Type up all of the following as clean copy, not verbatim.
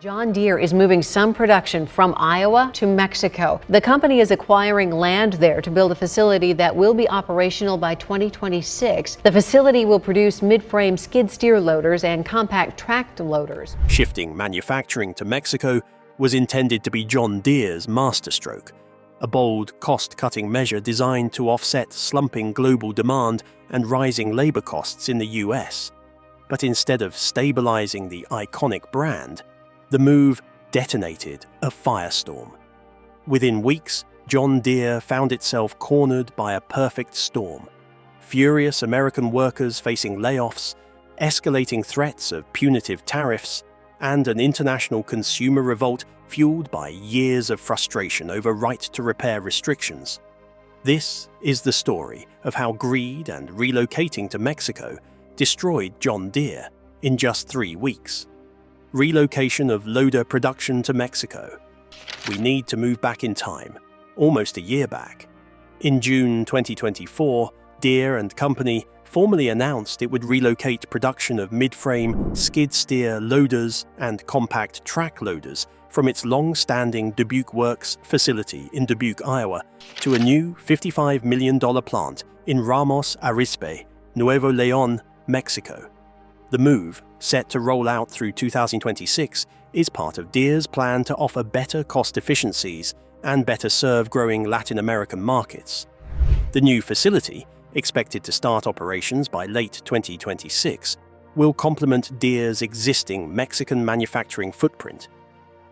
John Deere is moving some production from Iowa to Mexico. The company is acquiring land there to build a facility that will be operational by 2026. The facility will produce mid-frame skid steer loaders and compact track loaders. Shifting manufacturing to Mexico was intended to be John Deere's masterstroke, a bold, cost-cutting measure designed to offset slumping global demand and rising labor costs in the US. But instead of stabilizing the iconic brand, the move detonated a firestorm. Within weeks, John Deere found itself cornered by a perfect storm. Furious American workers facing layoffs, escalating threats of punitive tariffs, and an international consumer revolt fueled by years of frustration over right-to-repair restrictions. This is the story of how greed and relocating to Mexico destroyed John Deere in just 3 weeks. Relocation of loader production to Mexico. We need to move back in time, almost a year back. In June 2024, Deere and Company formally announced it would relocate production of mid-frame skid steer loaders and compact track loaders from its long-standing Dubuque Works facility in Dubuque, Iowa, to a new $55 million plant in Ramos Arizpe, Nuevo León, Mexico. The move, set to roll out through 2026, is part of Deere's plan to offer better cost efficiencies and better serve growing Latin American markets. The new facility, expected to start operations by late 2026, will complement Deere's existing Mexican manufacturing footprint.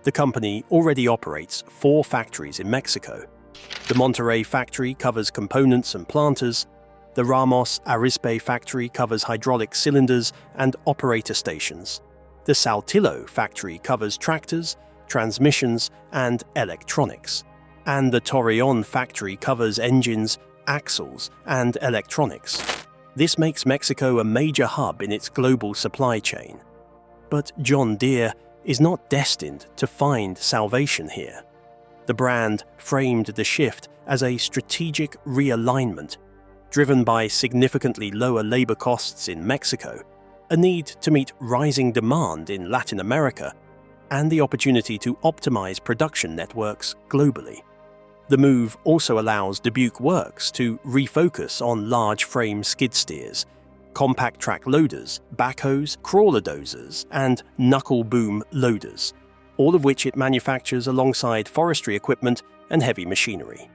The company already operates 4 factories in Mexico. The Monterrey factory covers components and planters. The Ramos Arizpe factory covers hydraulic cylinders and operator stations. The Saltillo factory covers tractors, transmissions, and electronics. And the Torreon factory covers engines, axles, and electronics. This makes Mexico a major hub in its global supply chain. But John Deere is not destined to find salvation here. The brand framed the shift as a strategic realignment, driven by significantly lower labor costs in Mexico, a need to meet rising demand in Latin America, and the opportunity to optimize production networks globally. The move also allows Dubuque Works to refocus on large frame skid steers, compact track loaders, backhoes, crawler dozers, and knuckle boom loaders, all of which it manufactures alongside forestry equipment and heavy machinery.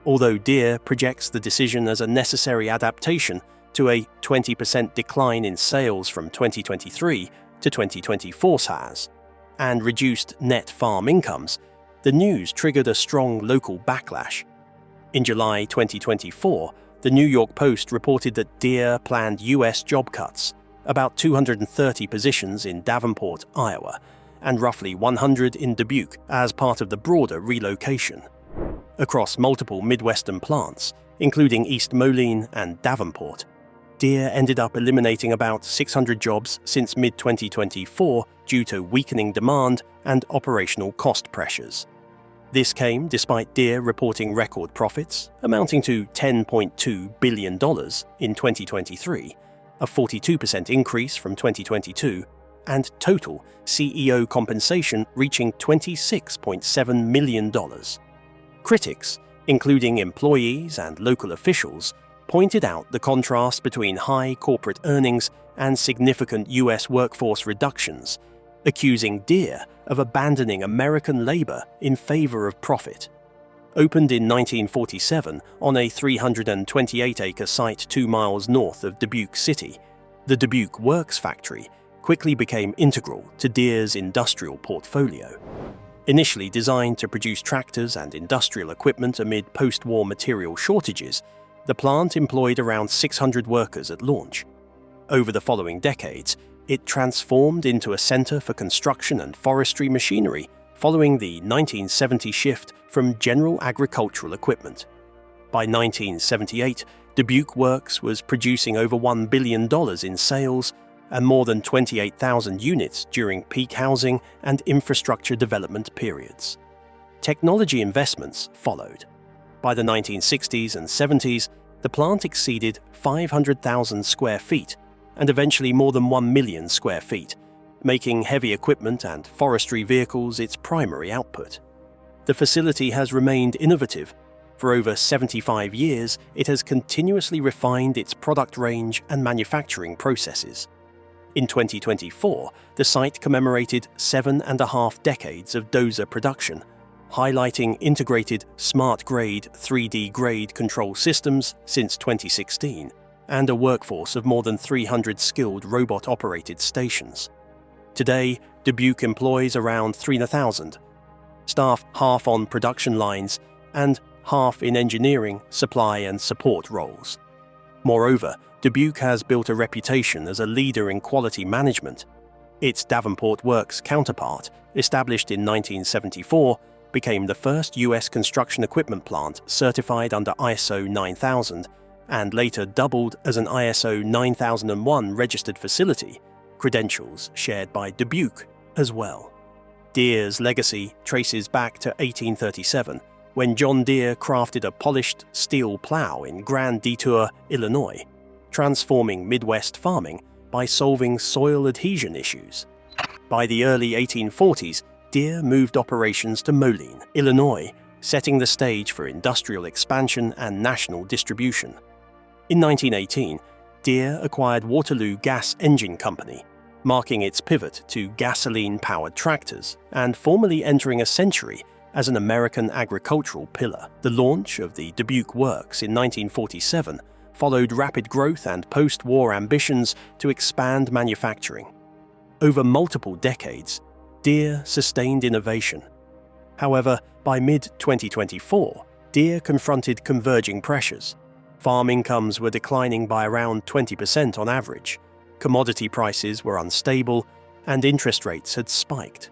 Although Deere projects the decision as a necessary adaptation to a 20% decline in sales from 2023 to 2024 SARS, and reduced net farm incomes, the news triggered a strong local backlash. In July 2024, the New York Post reported that Deere planned US job cuts, about 230 positions in Davenport, Iowa, and roughly 100 in Dubuque as part of the broader relocation. Across multiple Midwestern plants, including East Moline and Davenport, Deere ended up eliminating about 600 jobs since mid-2024 due to weakening demand and operational cost pressures. This came despite Deere reporting record profits, amounting to $10.2 billion in 2023, a 42% increase from 2022, and total CEO compensation reaching $26.7 million. Critics, including employees and local officials, pointed out the contrast between high corporate earnings and significant US workforce reductions, accusing Deere of abandoning American labor in favor of profit. Opened in 1947 on a 328-acre site 2 miles north of Dubuque City, the Dubuque Works factory quickly became integral to Deere's industrial portfolio. Initially designed to produce tractors and industrial equipment amid post-war material shortages, the plant employed around 600 workers at launch. Over the following decades, it transformed into a center for construction and forestry machinery following the 1970 shift from general agricultural equipment. By 1978, Dubuque Works was producing over $1 billion in sales and more than 28,000 units during peak housing and infrastructure development periods. Technology investments followed. By the 1960s and 70s, the plant exceeded 500,000 square feet and eventually more than 1 million square feet, making heavy equipment and forestry vehicles its primary output. The facility has remained innovative. For over 75 years, it has continuously refined its product range and manufacturing processes. In 2024, the site commemorated 7.5 decades of dozer production, highlighting integrated smart-grade 3D grade control systems since 2016, and a workforce of more than 300 skilled robot-operated stations. Today, Dubuque employs around 3,000, staff half on production lines and half in engineering, supply and support roles. Moreover, Dubuque has built a reputation as a leader in quality management. Its Davenport Works counterpart, established in 1974, became the first U.S. construction equipment plant certified under ISO 9000 and later doubled as an ISO 9001 registered facility, credentials shared by Dubuque as well. Deere's legacy traces back to 1837, when John Deere crafted a polished steel plow in Grand Detour, Illinois, transforming Midwest farming by solving soil adhesion issues. By the early 1840s, Deere moved operations to Moline, Illinois, setting the stage for industrial expansion and national distribution. In 1918, Deere acquired Waterloo Gas Engine Company, marking its pivot to gasoline-powered tractors and formally entering a century as an American agricultural pillar. The launch of the Dubuque Works in 1947 followed rapid growth and post-war ambitions to expand manufacturing. Over multiple decades, Deere sustained innovation. However, by mid-2024, Deere confronted converging pressures. Farm incomes were declining by around 20% on average, commodity prices were unstable, and interest rates had spiked.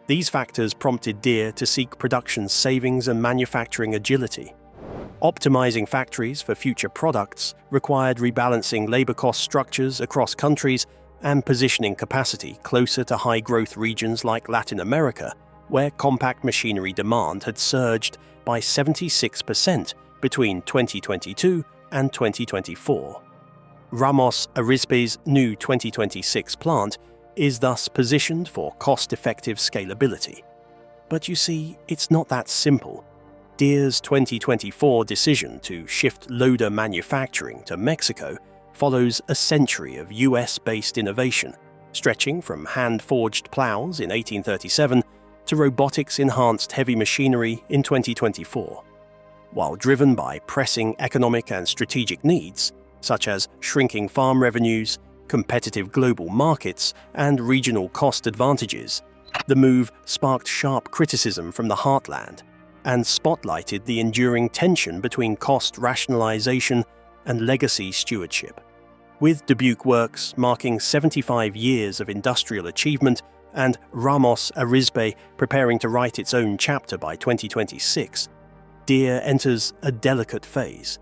These factors prompted Deere to seek production savings and manufacturing agility. Optimizing factories for future products required rebalancing labor cost structures across countries and positioning capacity closer to high-growth regions like Latin America, where compact machinery demand had surged by 76% between 2022 and 2024. Ramos Arizpe's new 2026 plant is thus positioned for cost-effective scalability. But you see, it's not that simple. Deere's 2024 decision to shift loader manufacturing to Mexico follows a century of US-based innovation, stretching from hand-forged plows in 1837 to robotics-enhanced heavy machinery in 2024. While driven by pressing economic and strategic needs, such as shrinking farm revenues, competitive global markets, and regional cost advantages, the move sparked sharp criticism from the heartland and spotlighted the enduring tension between cost rationalization and legacy stewardship. With Dubuque Works marking 75 years of industrial achievement and Ramos Arizpe preparing to write its own chapter by 2026, Deere enters a delicate phase.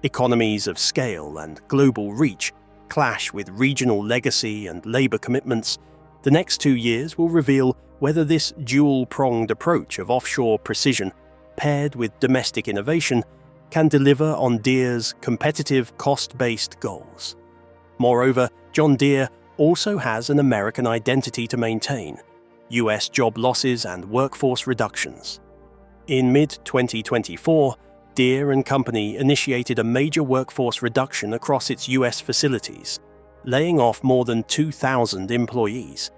Economies of scale and global reach clash with regional legacy and labor commitments. The next 2 years will reveal whether this dual-pronged approach of offshore precision, paired with domestic innovation, can deliver on Deere's competitive, cost-based goals. Moreover, John Deere also has an American identity to maintain, US job losses and workforce reductions. In mid-2024, Deere and Company initiated a major workforce reduction across its US facilities, laying off more than 2,000 employees.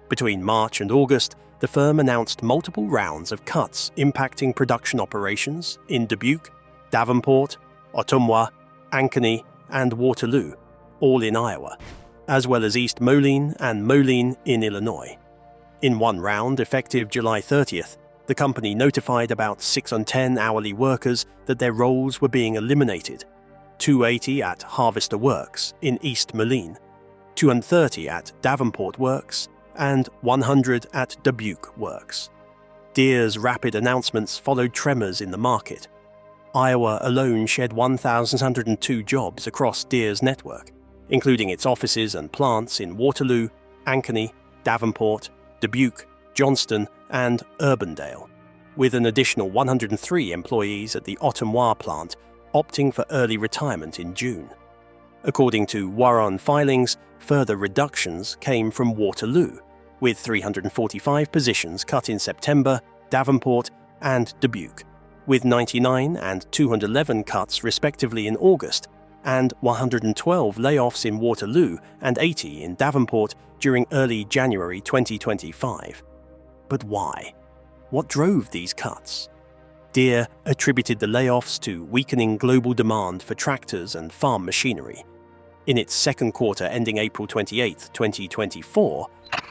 Between March and August, the firm announced multiple rounds of cuts impacting production operations in Dubuque, Davenport, Ottumwa, Ankeny, and Waterloo, all in Iowa, as well as East Moline and Moline in Illinois. In one round, effective July 30th, the company notified about 610 hourly workers that their roles were being eliminated: 280 at Harvester Works in East Moline, 230 at Davenport Works, and 100 at Dubuque Works. Deere's rapid announcements followed tremors in the market. Iowa alone shed 1,102 jobs across Deere's network, including its offices and plants in Waterloo, Ankeny, Davenport, Dubuque, Johnston, and Urbandale, with an additional 103 employees at the Ottumwa plant opting for early retirement in June. According to Warren filings, further reductions came from Waterloo, with 345 positions cut in September, Davenport, and Dubuque, with 99 and 211 cuts respectively in August, and 112 layoffs in Waterloo and 80 in Davenport during early January 2025. But why? What drove these cuts? Deere attributed the layoffs to weakening global demand for tractors and farm machinery. In its second quarter ending April 28, 2024,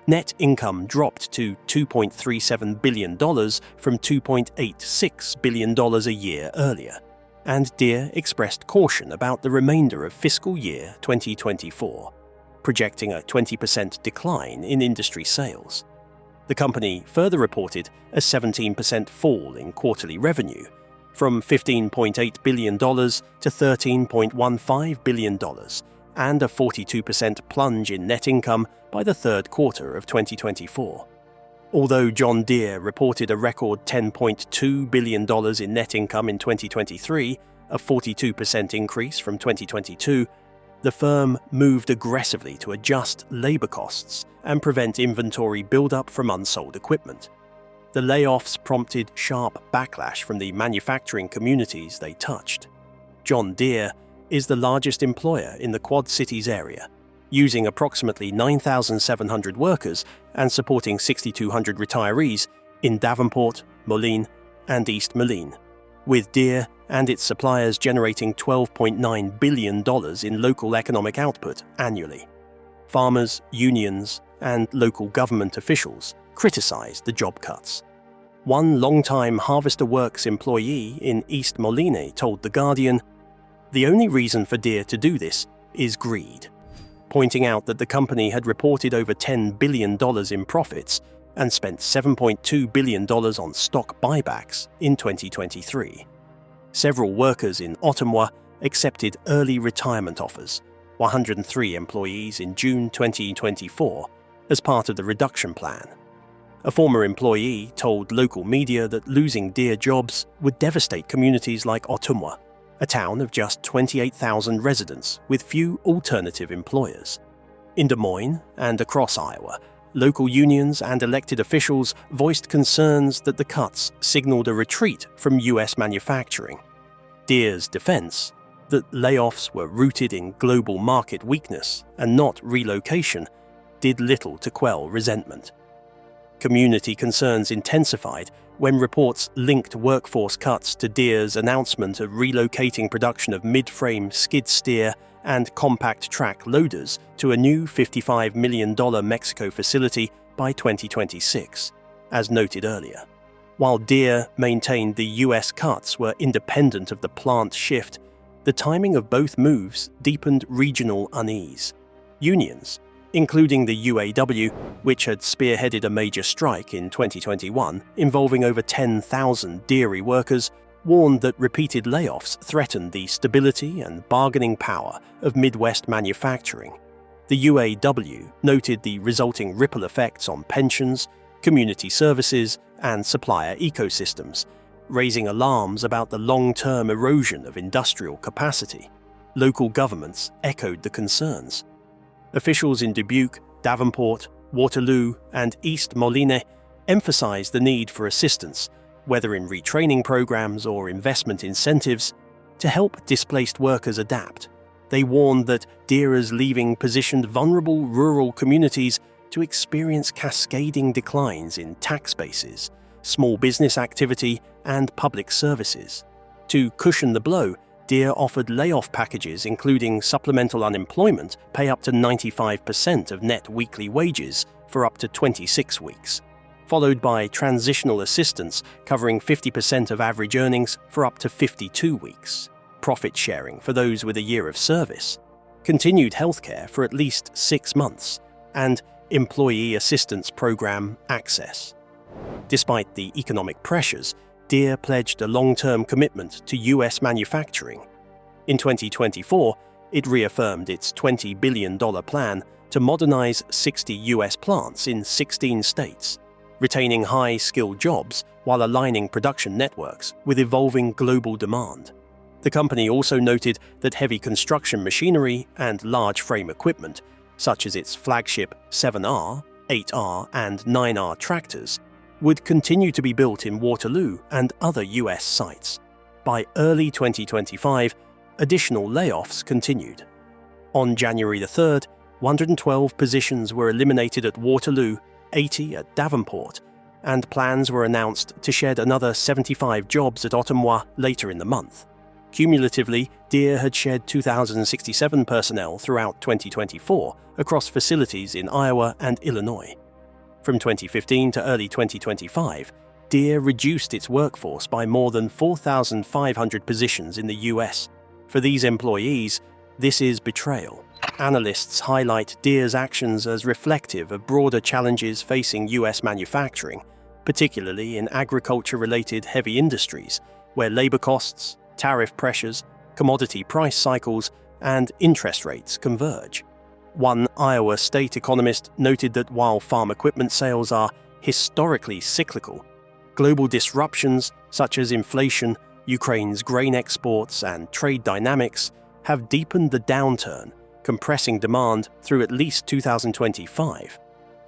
net income dropped to $2.37 billion from $2.86 billion a year earlier, and Deere expressed caution about the remainder of fiscal year 2024, projecting a 20% decline in industry sales. The company further reported a 17% fall in quarterly revenue, from $15.8 billion to $13.15 billion, and a 42% plunge in net income by the third quarter of 2024. Although John Deere reported a record $10.2 billion in net income in 2023, a 42% increase from 2022, the firm moved aggressively to adjust labor costs and prevent inventory buildup from unsold equipment. The layoffs prompted sharp backlash from the manufacturing communities they touched. John Deere is the largest employer in the Quad Cities area, using approximately 9,700 workers and supporting 6,200 retirees in Davenport, Moline, and East Moline, with Deere and its suppliers generating $12.9 billion in local economic output annually. Farmers, unions, and local government officials criticized the job cuts. One longtime Harvester Works employee in East Moline told The Guardian, "The only reason for Deere to do this is greed," pointing out that the company had reported over $10 billion in profits and spent $7.2 billion on stock buybacks in 2023. Several workers in Ottumwa accepted early retirement offers, 103 employees in June 2024, as part of the reduction plan. A former employee told local media that losing Deere jobs would devastate communities like Ottumwa, a town of just 28,000 residents with few alternative employers. In Des Moines and across Iowa, local unions and elected officials voiced concerns that the cuts signaled a retreat from U.S. manufacturing. Deere's defense, that layoffs were rooted in global market weakness and not relocation, did little to quell resentment. Community concerns intensified when reports linked workforce cuts to Deere's announcement of relocating production of mid-frame skid steer and compact track loaders to a new $55 million Mexico facility by 2026, as noted earlier. While Deere maintained the U.S. cuts were independent of the plant shift, the timing of both moves deepened regional unease. Unions, including the UAW, which had spearheaded a major strike in 2021 involving over 10,000 dairy workers, warned that repeated layoffs threatened the stability and bargaining power of Midwest manufacturing. The UAW noted the resulting ripple effects on pensions, community services, and supplier ecosystems, raising alarms about the long-term erosion of industrial capacity. Local governments echoed the concerns. Officials in Dubuque, Davenport, Waterloo, and East Moline emphasized the need for assistance, whether in retraining programs or investment incentives, to help displaced workers adapt. They warned that Deere's leaving positioned vulnerable rural communities to experience cascading declines in tax bases, small business activity, and public services. To cushion the blow, Deere offered layoff packages including supplemental unemployment, pay up to 95% of net weekly wages for up to 26 weeks, followed by transitional assistance covering 50% of average earnings for up to 52 weeks, profit sharing for those with a year of service, continued healthcare for at least 6 months, and employee assistance program access. Despite the economic pressures, Deere pledged a long-term commitment to U.S. manufacturing. In 2024, it reaffirmed its $20 billion plan to modernize 60 U.S. plants in 16 states, retaining high-skilled jobs while aligning production networks with evolving global demand. The company also noted that heavy construction machinery and large frame equipment, such as its flagship 7R, 8R and 9R tractors, would continue to be built in Waterloo and other US sites. By early 2025, additional layoffs continued. On January 3rd, 112 positions were eliminated at Waterloo, 80 at Davenport, and plans were announced to shed another 75 jobs at Ottumwa later in the month. Cumulatively, Deere had shed 2,067 personnel throughout 2024 across facilities in Iowa and Illinois. From 2015 to early 2025, Deere reduced its workforce by more than 4,500 positions in the US. For these employees, this is betrayal. Analysts highlight Deere's actions as reflective of broader challenges facing US manufacturing, particularly in agriculture-related heavy industries, where labor costs, tariff pressures, commodity price cycles, and interest rates converge. One Iowa state economist noted that while farm equipment sales are historically cyclical, global disruptions such as inflation, Ukraine's grain exports, and trade dynamics have deepened the downturn, compressing demand through at least 2025.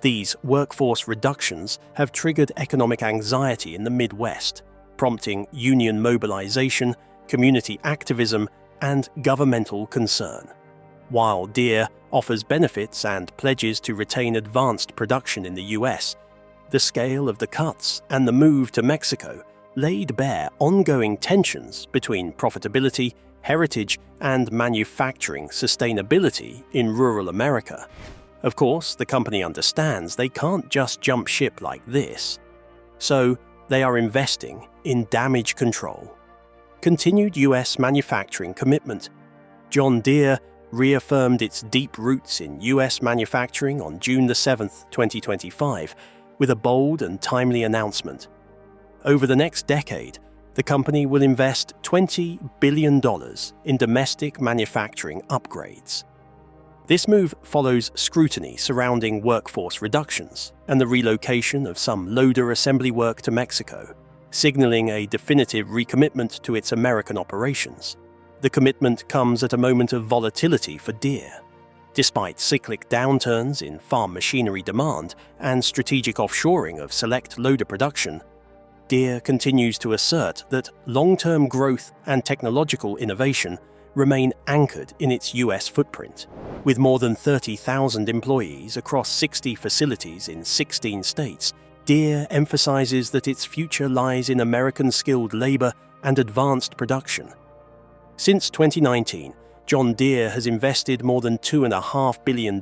These workforce reductions have triggered economic anxiety in the Midwest, prompting union mobilization, community activism, and governmental concern. While Deere offers benefits and pledges to retain advanced production in the US, the scale of the cuts and the move to Mexico laid bare ongoing tensions between profitability, heritage, and manufacturing sustainability in rural America. Of course, the company understands they can't just jump ship like this. So, they are investing in damage control. Continued US manufacturing commitment. John Deere reaffirmed its deep roots in US manufacturing on June 7, 2025, with a bold and timely announcement. Over the next decade, the company will invest $20 billion in domestic manufacturing upgrades. This move follows scrutiny surrounding workforce reductions and the relocation of some loader assembly work to Mexico, signaling a definitive recommitment to its American operations. The commitment comes at a moment of volatility for Deere. Despite cyclic downturns in farm machinery demand and strategic offshoring of select loader production, Deere continues to assert that long-term growth and technological innovation remain anchored in its US footprint. With more than 30,000 employees across 60 facilities in 16 states, Deere emphasizes that its future lies in American skilled labor and advanced production. Since 2019, John Deere has invested more than $2.5 billion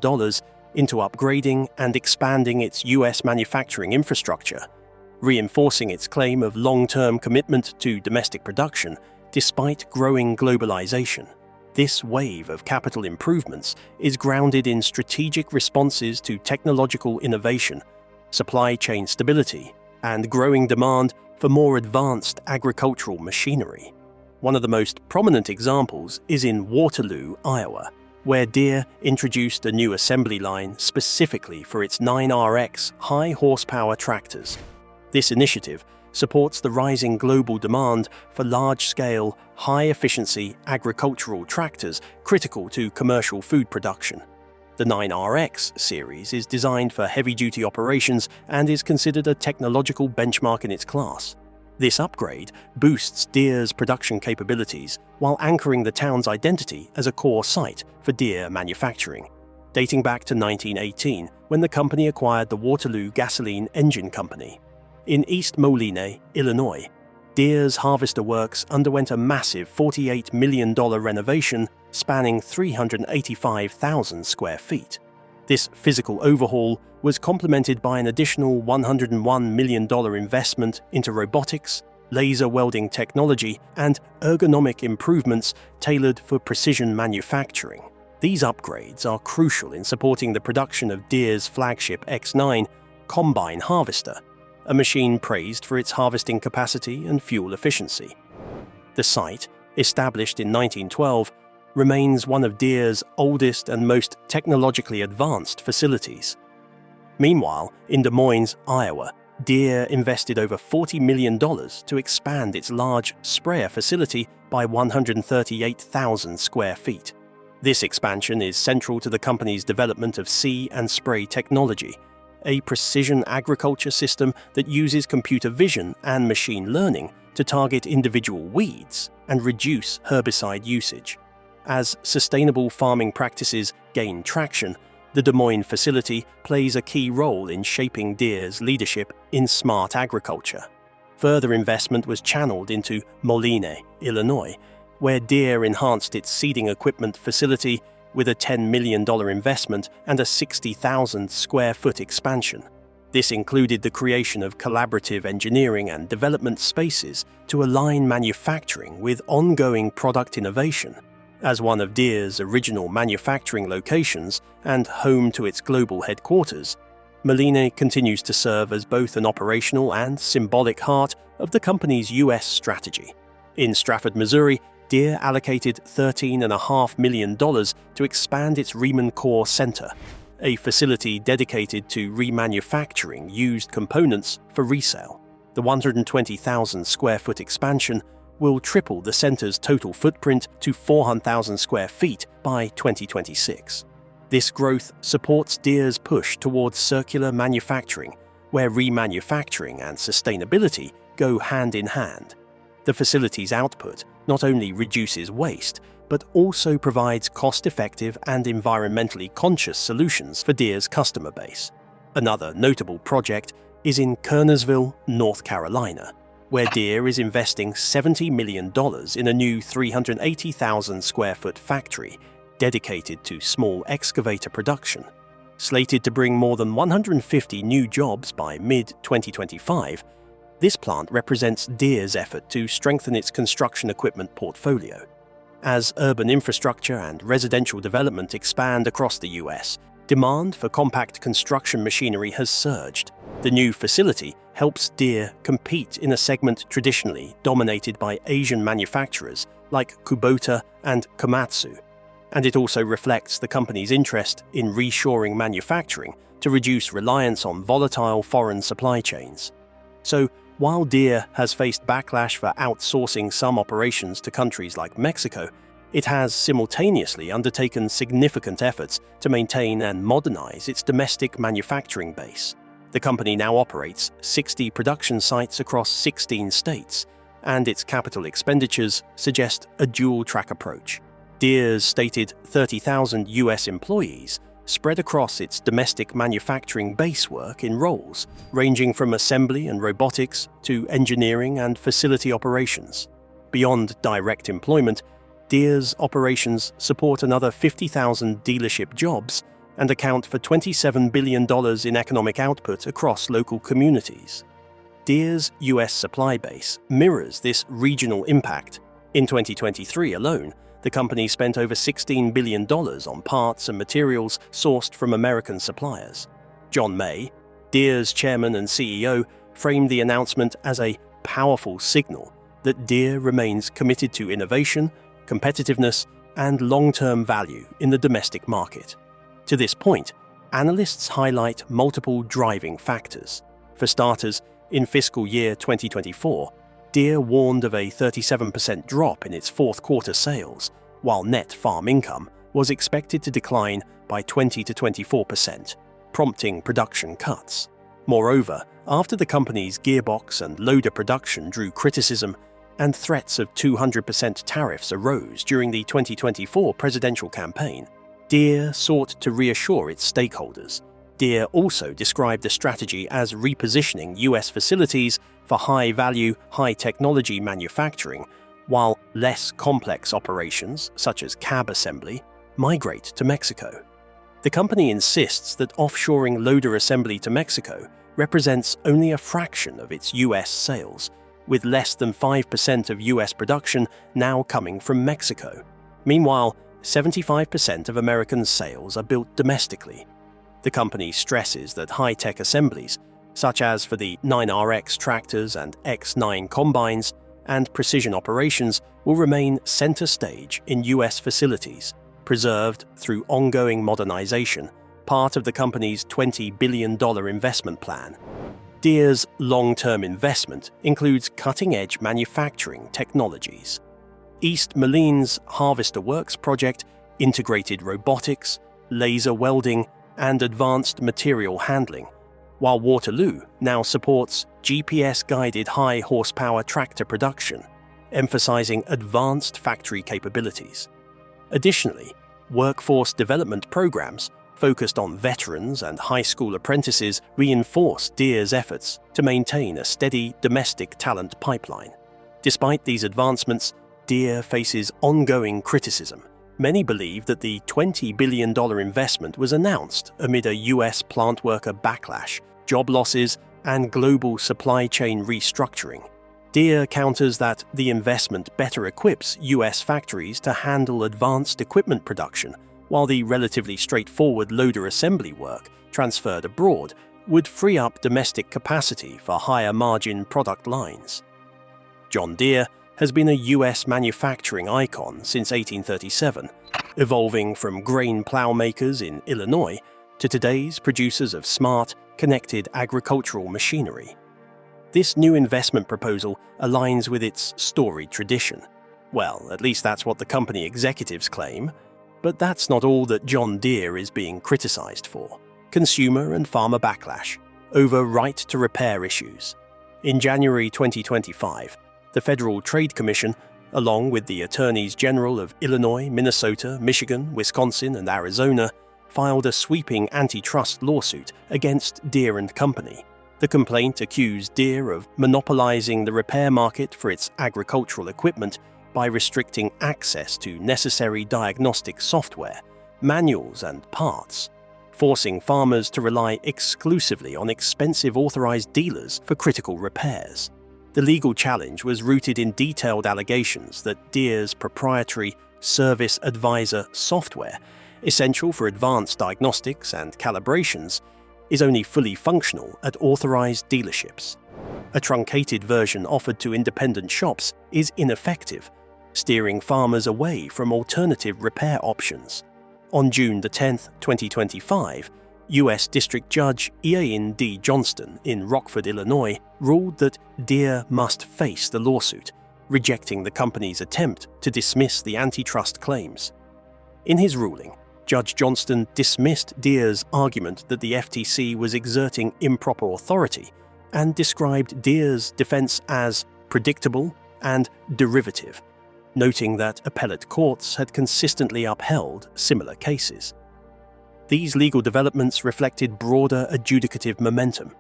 into upgrading and expanding its US manufacturing infrastructure, reinforcing its claim of long-term commitment to domestic production despite growing globalization. This wave of capital improvements is grounded in strategic responses to technological innovation, supply chain stability, and growing demand for more advanced agricultural machinery. One of the most prominent examples is in Waterloo, Iowa, where Deere introduced a new assembly line specifically for its 9RX high-horsepower tractors. This initiative supports the rising global demand for large-scale, high-efficiency agricultural tractors critical to commercial food production. The 9RX series is designed for heavy-duty operations and is considered a technological benchmark in its class. This upgrade boosts Deere's production capabilities while anchoring the town's identity as a core site for Deere manufacturing. Dating back to 1918, when the company acquired the Waterloo Gasoline Engine Company. In East Moline, Illinois, Deere's harvester works underwent a massive $48 million renovation spanning 385,000 square feet. This physical overhaul was complemented by an additional $101 million investment into robotics, laser welding technology, and ergonomic improvements tailored for precision manufacturing. These upgrades are crucial in supporting the production of Deere's flagship X9 combine harvester, a machine praised for its harvesting capacity and fuel efficiency. The site, established in 1912, remains one of Deere's oldest and most technologically advanced facilities. Meanwhile, in Des Moines, Iowa, Deere invested over $40 million to expand its large sprayer facility by 138,000 square feet. This expansion is central to the company's development of see and spray technology, a precision agriculture system that uses computer vision and machine learning to target individual weeds and reduce herbicide usage. As sustainable farming practices gain traction, the Des Moines facility plays a key role in shaping Deere's leadership in smart agriculture. Further investment was channeled into Moline, Illinois, where Deere enhanced its seeding equipment facility with a $10 million investment and a 60,000 square foot expansion. This included the creation of collaborative engineering and development spaces to align manufacturing with ongoing product innovation. As one of Deere's original manufacturing locations and home to its global headquarters, Moline continues to serve as both an operational and symbolic heart of the company's U.S. strategy. In Strafford, Missouri, Deere allocated $13.5 million to expand its Riemann Core Center, a facility dedicated to remanufacturing used components for resale. The 120,000 square foot expansion will triple the center's total footprint to 400,000 square feet by 2026. This growth supports Deere's push towards circular manufacturing, where remanufacturing and sustainability go hand in hand. The facility's output not only reduces waste, but also provides cost-effective and environmentally conscious solutions for Deere's customer base. Another notable project is in Kernersville, North Carolina, where Deere is investing $70 million in a new 380,000 square foot factory dedicated to small excavator production. Slated to bring more than 150 new jobs by mid-2025, this plant represents Deere's effort to strengthen its construction equipment portfolio. As urban infrastructure and residential development expand across the US, demand for compact construction machinery has surged. The new facility helps Deere compete in a segment traditionally dominated by Asian manufacturers like Kubota and Komatsu, and it also reflects the company's interest in reshoring manufacturing to reduce reliance on volatile foreign supply chains. So, while Deere has faced backlash for outsourcing some operations to countries like Mexico, it has simultaneously undertaken significant efforts to maintain and modernize its domestic manufacturing base. The company now operates 60 production sites across 16 states, and its capital expenditures suggest a dual-track approach. Deere's stated 30,000 US employees spread across its domestic manufacturing base work in roles ranging from assembly and robotics to engineering and facility operations. Beyond direct employment, Deere's operations support another 50,000 dealership jobs and account for $27 billion in economic output across local communities. Deere's US supply base mirrors this regional impact. In 2023 alone, the company spent over $16 billion on parts and materials sourced from American suppliers. John May, Deere's chairman and CEO, framed the announcement as a powerful signal that Deere remains committed to innovation, competitiveness, and long-term value in the domestic market. To this point, analysts highlight multiple driving factors. For starters, in fiscal year 2024, Deere warned of a 37% drop in its fourth quarter sales, while net farm income was expected to decline by 20 to 24%, prompting production cuts. Moreover, after the company's gearbox and loader production drew criticism and threats of 200% tariffs arose during the 2024 presidential campaign, Deere sought to reassure its stakeholders. Deere also described the strategy as repositioning US facilities for high-value, high-technology manufacturing, while less complex operations, such as cab assembly, migrate to Mexico. The company insists that offshoring loader assembly to Mexico represents only a fraction of its US sales, with less than 5% of US production now coming from Mexico. Meanwhile, 75% of American sales are built domestically. The company stresses that high-tech assemblies, such as for the 9RX tractors and X9 combines, and precision operations will remain center stage in US facilities, preserved through ongoing modernization, part of the company's $20 billion investment plan. Deere's long-term investment includes cutting-edge manufacturing technologies. East Moline's Harvester Works project integrated robotics, laser welding, and advanced material handling, while Waterloo now supports GPS-guided high-horsepower tractor production, emphasizing advanced factory capabilities. Additionally, workforce development programs focused on veterans and high school apprentices reinforce Deere's efforts to maintain a steady domestic talent pipeline. Despite these advancements, Deere faces ongoing criticism. Many believe that the $20 billion investment was announced amid a US plant worker backlash, job losses, and global supply chain restructuring. Deere counters that the investment better equips US factories to handle advanced equipment production, while the relatively straightforward loader assembly work transferred abroad would free up domestic capacity for higher-margin product lines. John Deere has been a US manufacturing icon since 1837, evolving from grain plow makers in Illinois to today's producers of smart, connected agricultural machinery. This new investment proposal aligns with its storied tradition. Well, at least that's what the company executives claim. But that's not all that John Deere is being criticized for. Consumer and farmer backlash over right-to-repair issues. In January 2025, the Federal Trade Commission, along with the Attorneys General of Illinois, Minnesota, Michigan, Wisconsin, and Arizona, filed a sweeping antitrust lawsuit against Deere & Company. The complaint accused Deere of monopolizing the repair market for its agricultural equipment by restricting access to necessary diagnostic software, manuals, and parts, forcing farmers to rely exclusively on expensive authorized dealers for critical repairs. The legal challenge was rooted in detailed allegations that Deere's proprietary Service Advisor software, essential for advanced diagnostics and calibrations, is only fully functional at authorized dealerships. A truncated version offered to independent shops is ineffective, steering farmers away from alternative repair options. On June 10, 2025, U.S. District Judge Ian D. Johnston in Rockford, Illinois, ruled that Deere must face the lawsuit, rejecting the company's attempt to dismiss the antitrust claims. In his ruling, Judge Johnston dismissed Deere's argument that the FTC was exerting improper authority and described Deere's defense as predictable and derivative, noting that appellate courts had consistently upheld similar cases. These legal developments reflected broader adjudicative momentum.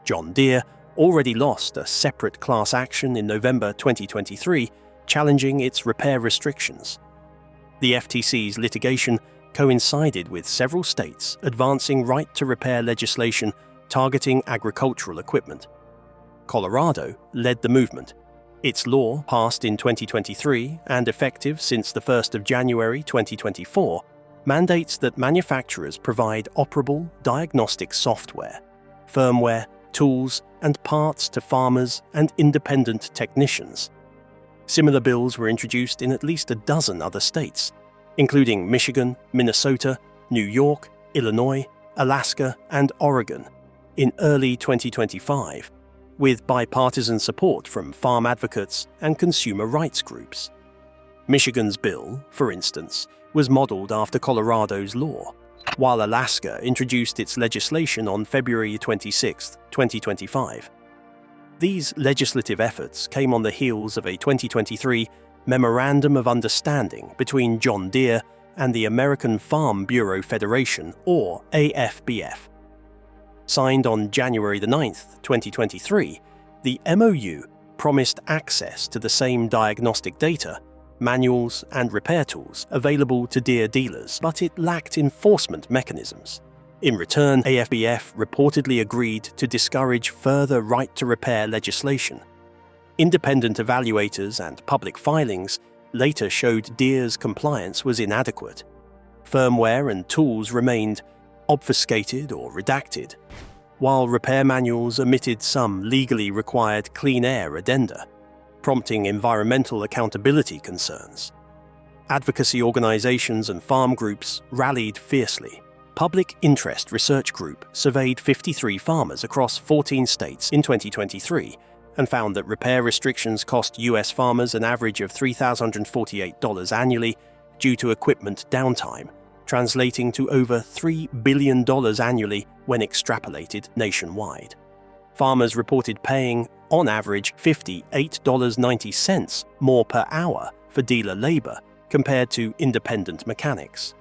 John Deere already lost a separate class action in November 2023, challenging its repair restrictions. The FTC's litigation coincided with several states advancing right-to-repair legislation targeting agricultural equipment. Colorado led the movement. Its law, passed in 2023 and effective since the 1st of January 2024, mandates that manufacturers provide operable diagnostic software, firmware, tools, and parts to farmers and independent technicians. Similar bills were introduced in at least a dozen other states, including Michigan, Minnesota, New York, Illinois, Alaska, and Oregon, in early 2025, with bipartisan support from farm advocates and consumer rights groups. Michigan's bill, for instance, was modeled after Colorado's law, while Alaska introduced its legislation on February 26, 2025. These legislative efforts came on the heels of a 2023 Memorandum of Understanding between John Deere and the American Farm Bureau Federation, or AFBF. Signed on January 9, 2023, the MOU promised access to the same diagnostic data, manuals, and repair tools available to Deere dealers, but it lacked enforcement mechanisms. In return, AFBF reportedly agreed to discourage further right-to-repair legislation. Independent evaluators and public filings later showed Deere's compliance was inadequate. Firmware and tools remained obfuscated or redacted, while repair manuals omitted some legally required clean air addenda, prompting environmental accountability concerns. Advocacy organizations and farm groups rallied fiercely. Public Interest Research Group surveyed 53 farmers across 14 states in 2023 and found that repair restrictions cost U.S. farmers an average of $3,048 annually due to equipment downtime, translating to over $3 billion annually when extrapolated nationwide. Farmers reported paying, on average, $58.90 more per hour for dealer labor compared to independent mechanics.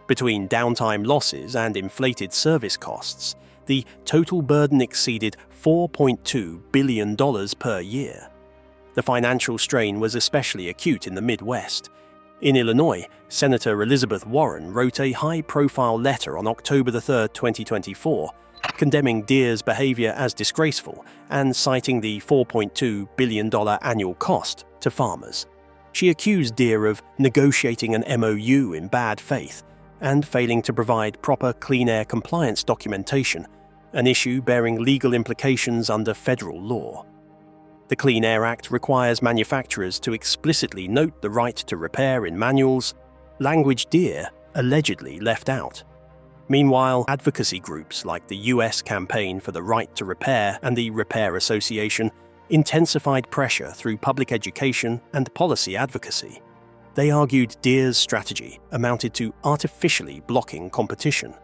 Between downtime losses and inflated service costs, the total burden exceeded $4.2 billion per year. The financial strain was especially acute in the Midwest. In Illinois, Senator Elizabeth Warren wrote a high-profile letter on October 3, 2024, condemning Deere's behavior as disgraceful and citing the $4.2 billion annual cost to farmers. She accused Deere of negotiating an MOU in bad faith and failing to provide proper clean air compliance documentation, an issue bearing legal implications under federal law. The Clean Air Act requires manufacturers to explicitly note the right to repair in manuals, language Deere allegedly left out. Meanwhile, advocacy groups like the U.S. Campaign for the Right to Repair and the Repair Association intensified pressure through public education and policy advocacy. They argued Deere's strategy amounted to artificially blocking competition.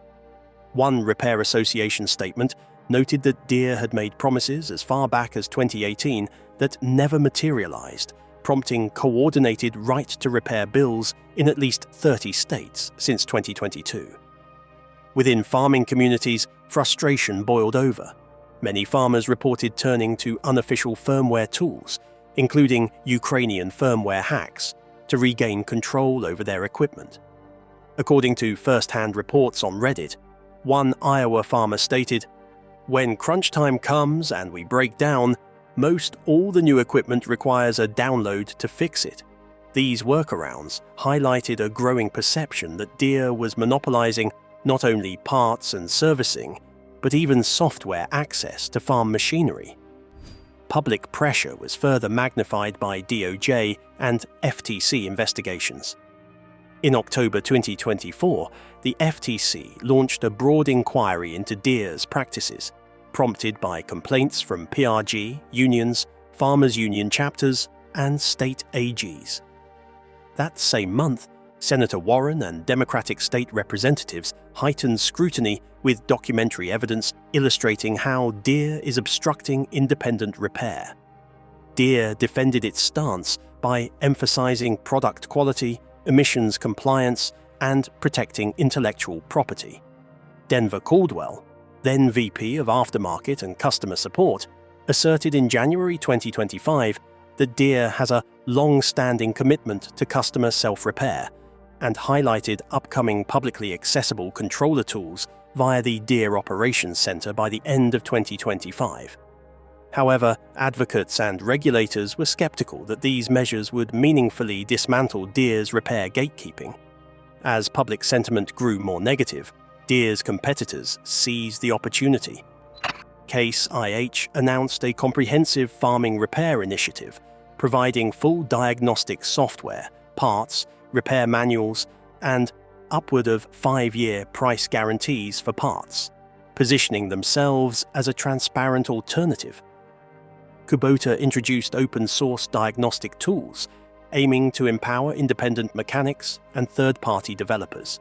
One Repair Association statement noted that Deere had made promises as far back as 2018 that never materialized, prompting coordinated right-to-repair bills in at least 30 states since 2022. Within farming communities, frustration boiled over. Many farmers reported turning to unofficial firmware tools, including Ukrainian firmware hacks, to regain control over their equipment. According to first-hand reports on Reddit, one Iowa farmer stated, "When crunch time comes and we break down, most all the new equipment requires a download to fix it." These workarounds highlighted a growing perception that Deere was monopolizing not only parts and servicing, but even software access to farm machinery. Public pressure was further magnified by DOJ and FTC investigations. In October 2024, the FTC launched a broad inquiry into Deere's practices, prompted by complaints from PRG, unions, farmers' union chapters, and state AGs. That same month, Senator Warren and Democratic state representatives heightened scrutiny with documentary evidence illustrating how Deere is obstructing independent repair. Deere defended its stance by emphasizing product quality, emissions compliance, and protecting intellectual property. Denver Caldwell, then VP of Aftermarket and Customer Support, asserted in January 2025 that Deere has a long-standing commitment to customer self-repair and highlighted upcoming publicly accessible controller tools via the Deere Operations Center by the end of 2025. However, advocates and regulators were skeptical that these measures would meaningfully dismantle Deere's repair gatekeeping. As public sentiment grew more negative, Deere's competitors seized the opportunity. Case IH announced a comprehensive farming repair initiative, providing full diagnostic software, parts, repair manuals, and upward of 5-year price guarantees for parts, positioning themselves as a transparent alternative. Kubota introduced open-source diagnostic tools, aiming to empower independent mechanics and third-party developers.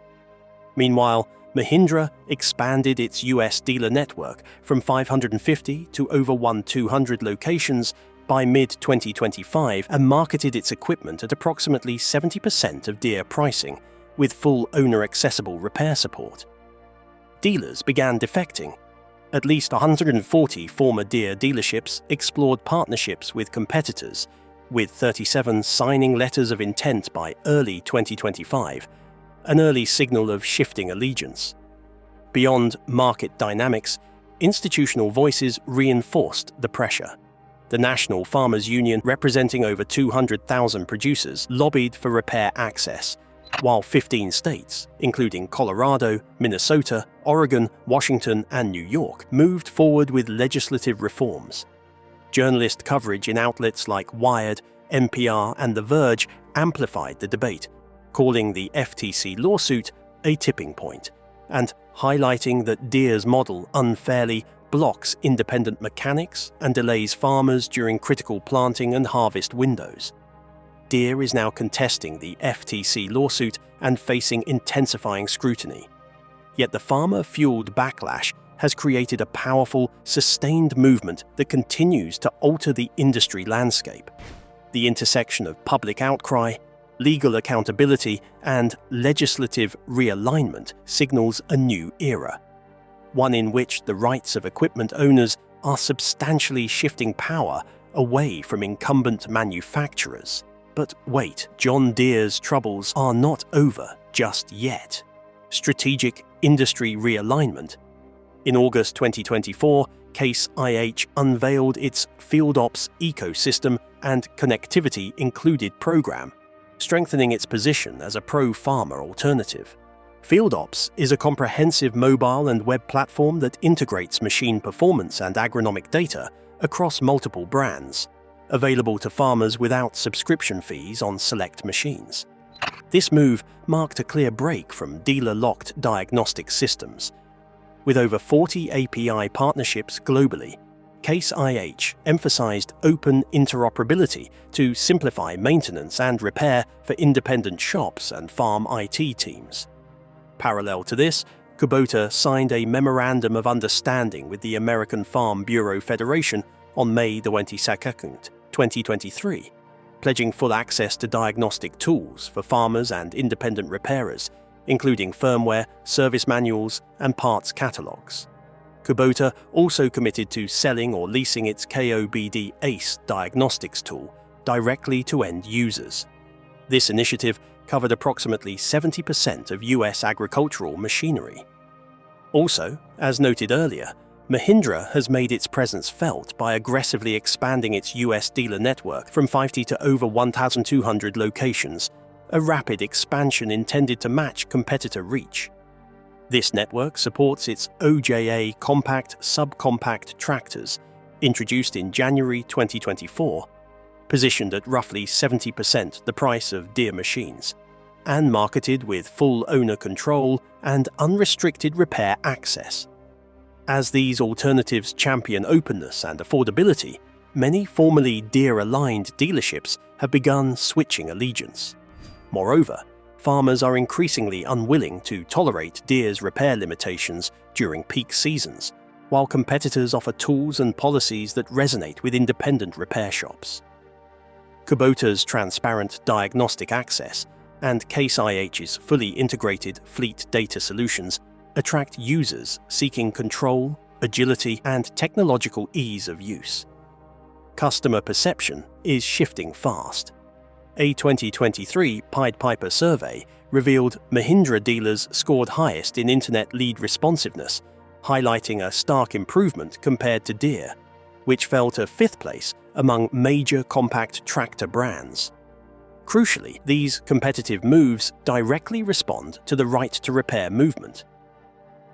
Meanwhile, Mahindra expanded its US dealer network from 550 to over 1,200 locations by mid-2025 and marketed its equipment at approximately 70% of Deere pricing, with full owner-accessible repair support. Dealers began defecting. At least 140 former Deere dealerships explored partnerships with competitors, with 37 signing letters of intent by early 2025, an early signal of shifting allegiance. Beyond market dynamics, institutional voices reinforced the pressure. The National Farmers Union, representing over 200,000 producers, lobbied for repair access, while 15 states, including Colorado, Minnesota, Oregon, Washington, and New York, moved forward with legislative reforms. Journalist coverage in outlets like Wired, NPR, and The Verge amplified the debate, calling the FTC lawsuit a tipping point, and highlighting that Deere's model unfairly blocks independent mechanics and delays farmers during critical planting and harvest windows. Deere is now contesting the FTC lawsuit and facing intensifying scrutiny. Yet the farmer-fueled backlash has created a powerful, sustained movement that continues to alter the industry landscape. The intersection of public outcry, legal accountability, and legislative realignment signals a new era, one in which the rights of equipment owners are substantially shifting power away from incumbent manufacturers. But wait, John Deere's troubles are not over just yet. Strategic industry realignment. In August 2024, Case IH unveiled its FieldOps ecosystem and connectivity included program, strengthening its position as a pro-farmer alternative. FieldOps is a comprehensive mobile and web platform that integrates machine performance and agronomic data across multiple brands, available to farmers without subscription fees on select machines. This move marked a clear break from dealer-locked diagnostic systems. With over 40 API partnerships globally, Case IH emphasized open interoperability to simplify maintenance and repair for independent shops and farm IT teams. Parallel to this, Kubota signed a Memorandum of Understanding with the American Farm Bureau Federation on May 22, 2023, pledging full access to diagnostic tools for farmers and independent repairers, including firmware, service manuals, and parts catalogs. Kubota also committed to selling or leasing its KOBD ACE diagnostics tool directly to end users. This initiative covered approximately 70% of US agricultural machinery. Also, as noted earlier, Mahindra has made its presence felt by aggressively expanding its US dealer network from 50 to over 1,200 locations, a rapid expansion intended to match competitor reach. This network supports its OJA compact subcompact tractors, introduced in January 2024, positioned at roughly 70% the price of Deere machines, and marketed with full owner control and unrestricted repair access. As these alternatives champion openness and affordability, many formerly Deere-aligned dealerships have begun switching allegiance. Moreover, farmers are increasingly unwilling to tolerate Deere's repair limitations during peak seasons, while competitors offer tools and policies that resonate with independent repair shops. Kubota's transparent diagnostic access and Case IH's fully integrated fleet data solutions attract users seeking control, agility, and technological ease of use. Customer perception is shifting fast. A 2023 Pied Piper survey revealed Mahindra dealers scored highest in internet lead responsiveness, highlighting a stark improvement compared to Deere, which fell to 5th place among major compact tractor brands. Crucially, these competitive moves directly respond to the right to repair movement.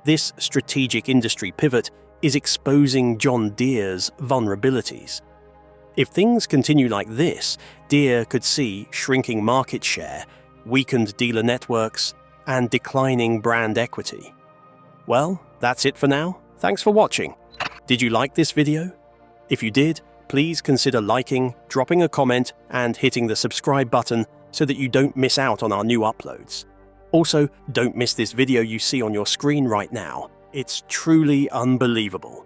This strategic industry pivot is exposing John Deere's vulnerabilities. If things continue like this, Deere could see shrinking market share, weakened dealer networks, and declining brand equity. Well, that's it for now. Thanks for watching. Did you like this video? If you did, please consider liking, dropping a comment, and hitting the subscribe button so that you don't miss out on our new uploads. Also, don't miss this video you see on your screen right now. It's truly unbelievable.